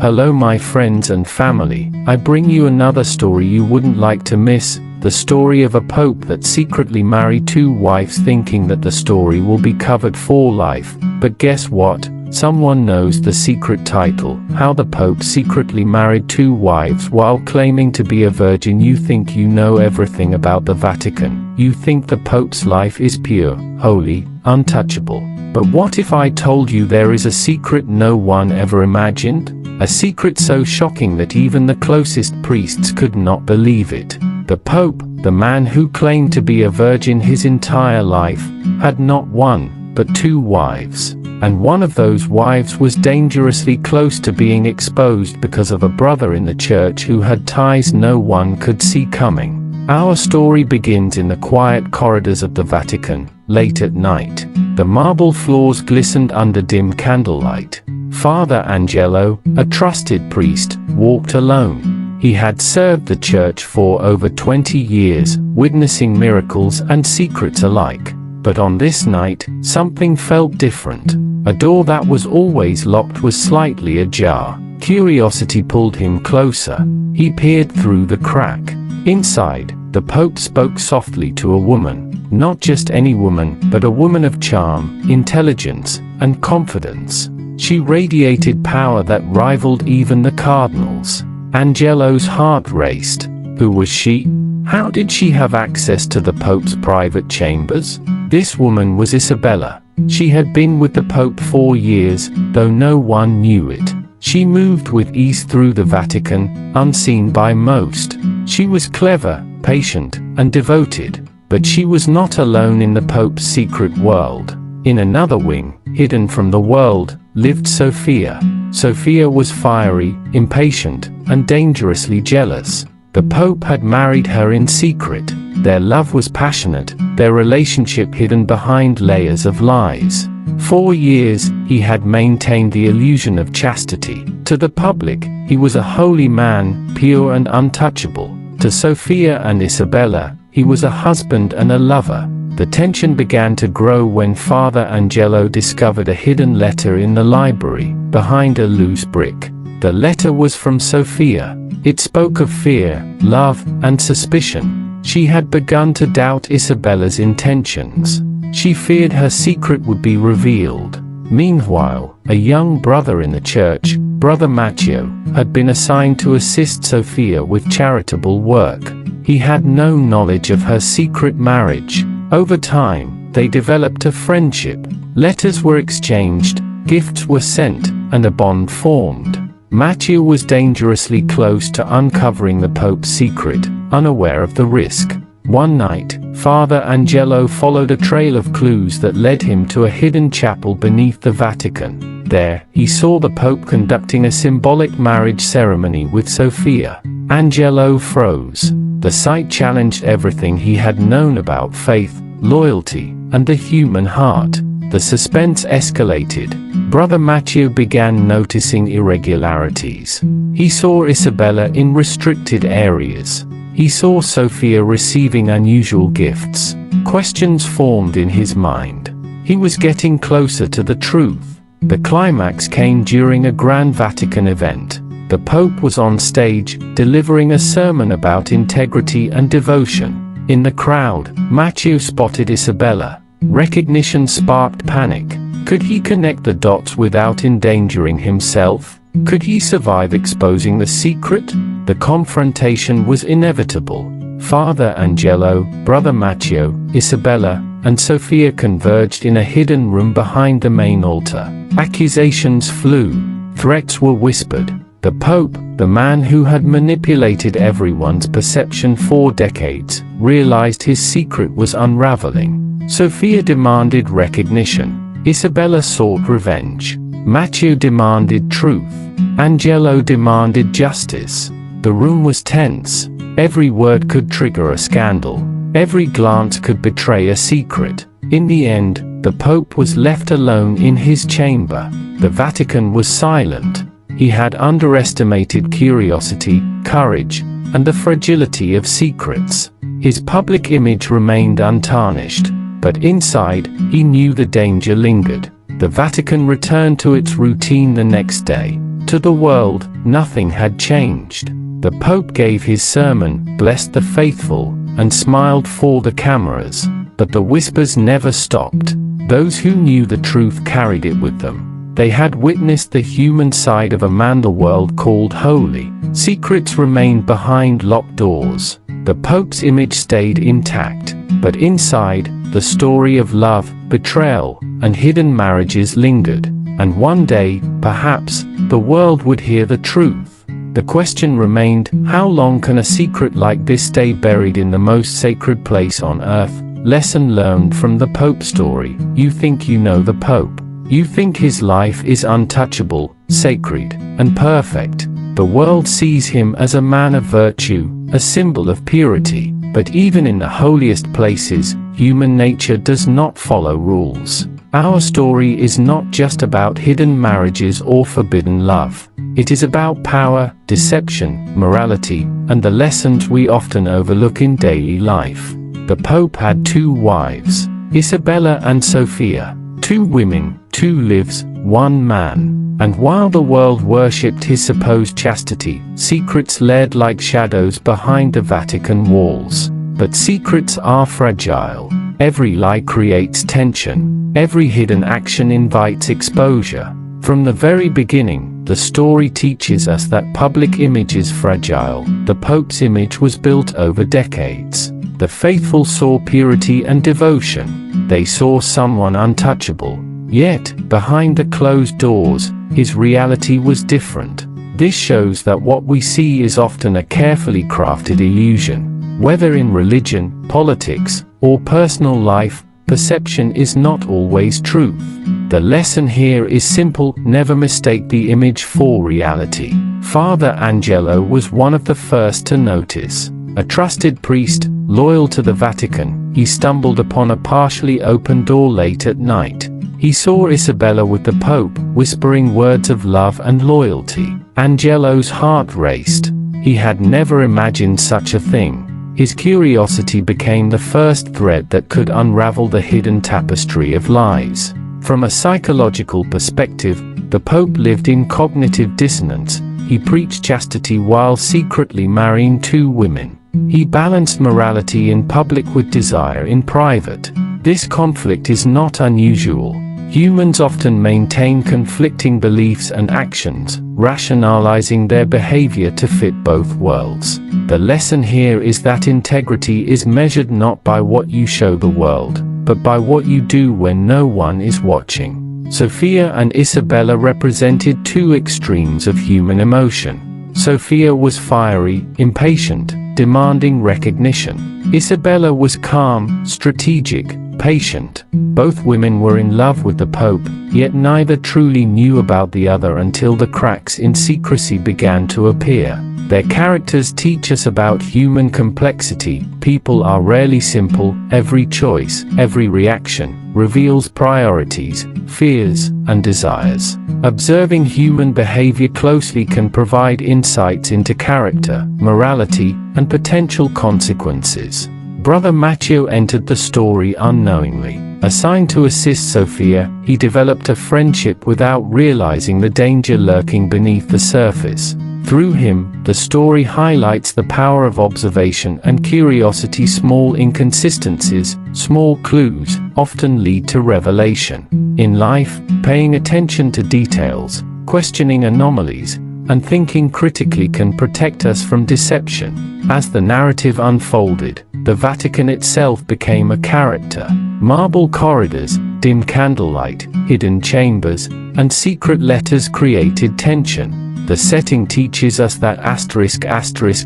Hello my friends and family, I bring you another story you wouldn't like to miss, the story of a pope that secretly married two wives thinking that the story will be covered for life, but guess what? Someone knows the secret title, How the Pope Secretly Married Two Wives While Claiming to be a Virgin. You think you know everything about the Vatican, you think the Pope's life is pure, holy, untouchable. But what if I told you there is a secret no one ever imagined? A secret so shocking that even the closest priests could not believe it. The Pope, the man who claimed to be a virgin his entire life, had not one, but two wives. And one of those wives was dangerously close to being exposed because of a brother in the church who had ties no one could see coming. Our story begins in the quiet corridors of the Vatican, late at night. The marble floors glistened under dim candlelight. Father Angelo, a trusted priest, walked alone. He had served the church for over 20 years, witnessing miracles and secrets alike. But on this night, something felt different. A door that was always locked was slightly ajar. Curiosity pulled him closer. He peered through the crack. Inside, the Pope spoke softly to a woman. Not just any woman, but a woman of charm, intelligence, and confidence. She radiated power that rivaled even the cardinals. Angelo's heart raced. Who was she? How did she have access to the Pope's private chambers? This woman was Isabella. She had been with the Pope 4 years, though no one knew it. She moved with ease through the Vatican, unseen by most. She was clever, patient, and devoted. But she was not alone in the Pope's secret world. In another wing, hidden from the world, lived Sophia. Sophia was fiery, impatient, and dangerously jealous. The Pope had married her in secret. Their love was passionate, their relationship hidden behind layers of lies. 4 years, he had maintained the illusion of chastity. To the public, he was a holy man, pure and untouchable. To Sophia and Isabella, he was a husband and a lover. The tension began to grow when Father Angelo discovered a hidden letter in the library, behind a loose brick. The letter was from Sophia. It spoke of fear, love, and suspicion. She had begun to doubt Isabella's intentions. She feared her secret would be revealed. Meanwhile, a young brother in the church, Brother Matteo, had been assigned to assist Sophia with charitable work. He had no knowledge of her secret marriage. Over time, they developed a friendship. Letters were exchanged, gifts were sent, and a bond formed. Matteo was dangerously close to uncovering the Pope's secret, unaware of the risk. One night, Father Angelo followed a trail of clues that led him to a hidden chapel beneath the Vatican. There, he saw the Pope conducting a symbolic marriage ceremony with Sophia. Angelo froze. The sight challenged everything he had known about faith, loyalty, and the human heart. The suspense escalated. Brother Matteo began noticing irregularities. He saw Isabella in restricted areas. He saw Sophia receiving unusual gifts. Questions formed in his mind. He was getting closer to the truth. The climax came during a Grand Vatican event. The Pope was on stage, delivering a sermon about integrity and devotion. In the crowd, Matteo spotted Isabella. Recognition sparked panic. Could he connect the dots without endangering himself? Could he survive exposing the secret? The confrontation was inevitable. Father Angelo, Brother Matteo, Isabella, and Sophia converged in a hidden room behind the main altar. Accusations flew. Threats were whispered. The Pope, the man who had manipulated everyone's perception for decades, realized his secret was unraveling. Sophia demanded recognition. Isabella sought revenge. Matteo demanded truth. Angelo demanded justice. The room was tense. Every word could trigger a scandal. Every glance could betray a secret. In the end, the Pope was left alone in his chamber. The Vatican was silent. He had underestimated curiosity, courage, and the fragility of secrets. His public image remained untarnished, but inside, he knew the danger lingered. The Vatican returned to its routine the next day. To the world, nothing had changed. The Pope gave his sermon, blessed the faithful, and smiled for the cameras. But the whispers never stopped. Those who knew the truth carried it with them. They had witnessed the human side of a man the world called holy. Secrets remained behind locked doors. The Pope's image stayed intact, but inside, the story of love, betrayal, and hidden marriages lingered. And one day, perhaps, the world would hear the truth. The question remained, how long can a secret like this stay buried in the most sacred place on earth? Lesson learned from the Pope story. You think you know the Pope. You think his life is untouchable, sacred, and perfect. The world sees him as a man of virtue, a symbol of purity. But even in the holiest places, human nature does not follow rules. Our story is not just about hidden marriages or forbidden love. It is about power, deception, morality, and the lessons we often overlook in daily life. The Pope had 2 wives, Isabella and Sophia. 2 women, 2 lives, 1 man. And while the world worshipped his supposed chastity, secrets led like shadows behind the Vatican walls. But secrets are fragile. Every lie creates tension. Every hidden action invites exposure. From the very beginning, the story teaches us that public image is fragile. The Pope's image was built over decades. The faithful saw purity and devotion. They saw someone untouchable. Yet, behind the closed doors, his reality was different. This shows that what we see is often a carefully crafted illusion. Whether in religion, politics, or personal life, perception is not always truth. The lesson here is simple: never mistake the image for reality. Father Angelo was one of the first to notice. A trusted priest, loyal to the Vatican, he stumbled upon a partially open door late at night. He saw Isabella with the Pope, whispering words of love and loyalty. Angelo's heart raced. He had never imagined such a thing. His curiosity became the first thread that could unravel the hidden tapestry of lies. From a psychological perspective, the Pope lived in cognitive dissonance. He preached chastity while secretly marrying 2 women. He balanced morality in public with desire in private. This conflict is not unusual. Humans often maintain conflicting beliefs and actions, rationalizing their behavior to fit both worlds. The lesson here is that integrity is measured not by what you show the world, but by what you do when no one is watching. Sophia and Isabella represented 2 extremes of human emotion. Sophia was fiery, impatient, demanding recognition. Isabella was calm, strategic, patient. Both women were in love with the Pope, yet neither truly knew about the other until the cracks in secrecy began to appear. Their characters teach us about human complexity. People are rarely simple. Every choice, every reaction, reveals priorities, fears, and desires. Observing human behavior closely can provide insights into character, morality, and potential consequences. Brother Matteo entered the story unknowingly. Assigned to assist Sophia, he developed a friendship without realizing the danger lurking beneath the surface. Through him, the story highlights the power of observation and curiosity. Small inconsistencies, small clues, often lead to revelation. In life, paying attention to details, questioning anomalies, and thinking critically can protect us from deception. As the narrative unfolded, the Vatican itself became a character. Marble corridors, dim candlelight, hidden chambers, and secret letters created tension. The setting teaches us that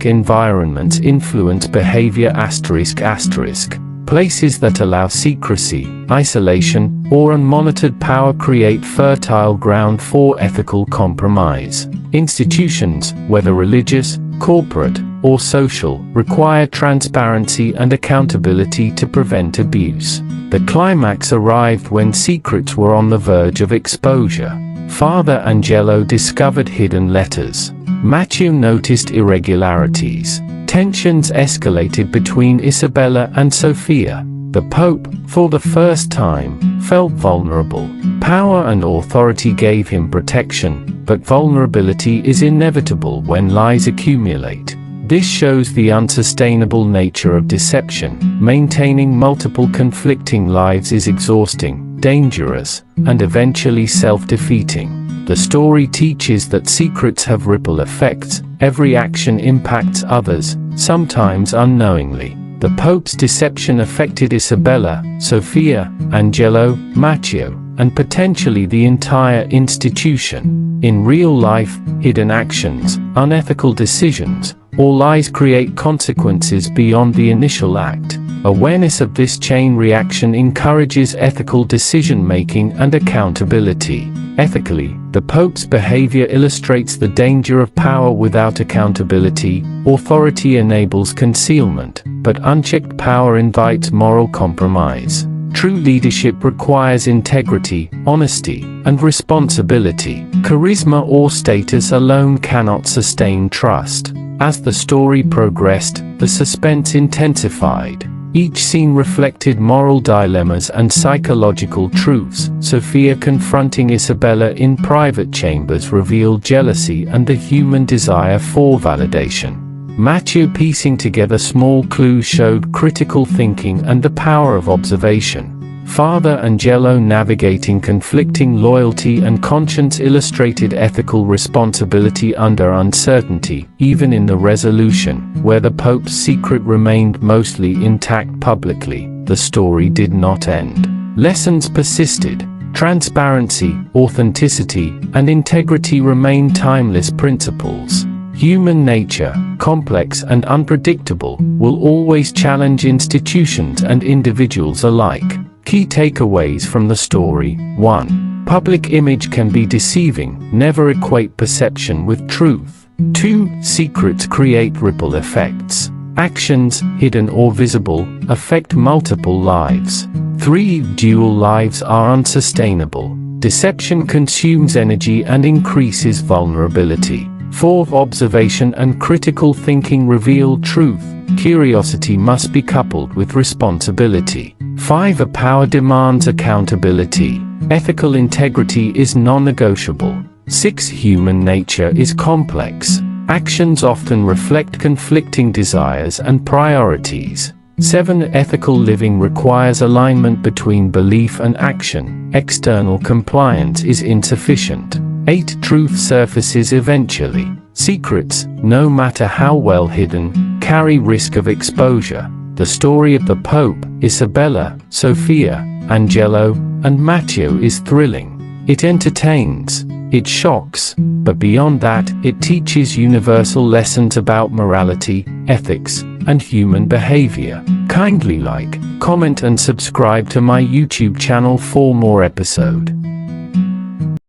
environments influence behavior places that allow secrecy, isolation, or unmonitored power create fertile ground for ethical compromise. Institutions, whether religious, corporate, or social, require transparency and accountability to prevent abuse. The climax arrived when secrets were on the verge of exposure. Father Angelo discovered hidden letters. Matteo noticed irregularities. Tensions escalated between Isabella and Sophia. The Pope, for the first time, felt vulnerable. Power and authority gave him protection, but vulnerability is inevitable when lies accumulate. This shows the unsustainable nature of deception. Maintaining multiple conflicting lives is exhausting, dangerous, and eventually self-defeating. The story teaches that secrets have ripple effects. Every action impacts others, sometimes unknowingly. The Pope's deception affected Isabella, Sofia, Angelo, Matteo, and potentially the entire institution. In real life, hidden actions, unethical decisions, or lies create consequences beyond the initial act. Awareness of this chain reaction encourages ethical decision-making and accountability. Ethically, the Pope's behavior illustrates the danger of power without accountability. Authority enables concealment, but unchecked power invites moral compromise. True leadership requires integrity, honesty, and responsibility. Charisma or status alone cannot sustain trust. As the story progressed, the suspense intensified. Each scene reflected moral dilemmas and psychological truths. Sofia confronting Isabella in private chambers revealed jealousy and the human desire for validation. Matteo piecing together small clues showed critical thinking and the power of observation. Father Angelo navigating conflicting loyalty and conscience illustrated ethical responsibility under uncertainty. Even in the resolution, where the Pope's secret remained mostly intact publicly, the story did not end. Lessons persisted. Transparency, authenticity, and integrity remain timeless principles. Human nature, complex and unpredictable, will always challenge institutions and individuals alike. Key takeaways from the story. 1. Public image can be deceiving. Never equate perception with truth. 2. Secrets create ripple effects. Actions, hidden or visible, affect multiple lives. 3. Dual lives are unsustainable. Deception consumes energy and increases vulnerability. 4. Observation and critical thinking reveal truth. Curiosity must be coupled with responsibility. 5. A power demands accountability. Ethical integrity is non-negotiable. 6. Human nature is complex. Actions often reflect conflicting desires and priorities. 7. Ethical living requires alignment between belief and action. External compliance is insufficient. 8. Truth surfaces eventually. Secrets, no matter how well hidden, carry risk of exposure. The story of the Pope, Isabella, Sofia, Angelo, and Matteo is thrilling. It entertains, it shocks, but beyond that, it teaches universal lessons about morality, ethics, and human behavior. Kindly like, comment and subscribe to my YouTube channel for more episodes.